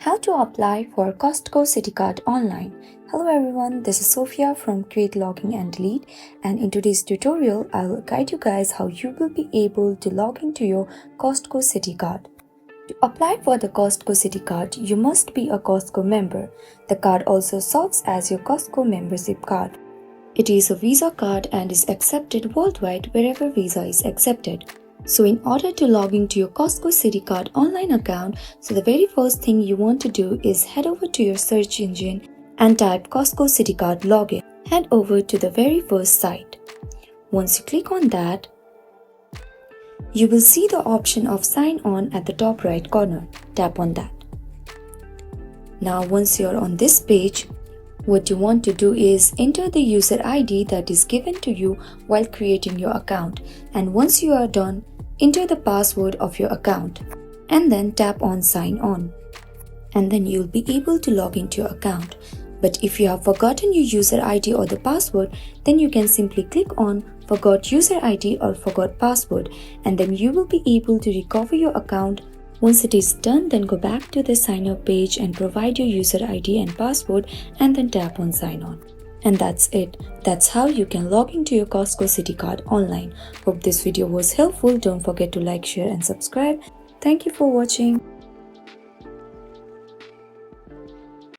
How to apply for Costco Citi Card Online. Hello everyone, this is Sophia from Create Login and Delete, and in today's tutorial, I will guide you guys how you will be able to log into your Costco Citi Card. To apply for the Costco Citi Card, you must be a Costco member. The card also serves as your Costco membership card. It is a Visa card and is accepted worldwide wherever Visa is accepted. So in order to log into your Costco Citi Card online account, so the very first thing you want to do is head over to your search engine and type Costco Citi Card login. Head over to the very first site. Once you click on that, you will see the option of sign on at the top right corner. Tap on that. Now once you're on this page, what you want to do is enter the user ID that is given to you while creating your account, and once you are done, enter the password of your account and then tap on sign on, and then you'll be able to log into your account. But if you have forgotten your user ID or the password, then you can simply click on forgot user ID or forgot password, and then you will be able to recover your account. Once it is done, then go back to the sign up page and provide your user ID and password and then tap on sign on. And that's it. That's how you can log into your Costco Citi Card online. Hope this video was helpful. Don't forget to like, share and subscribe. Thank you for watching.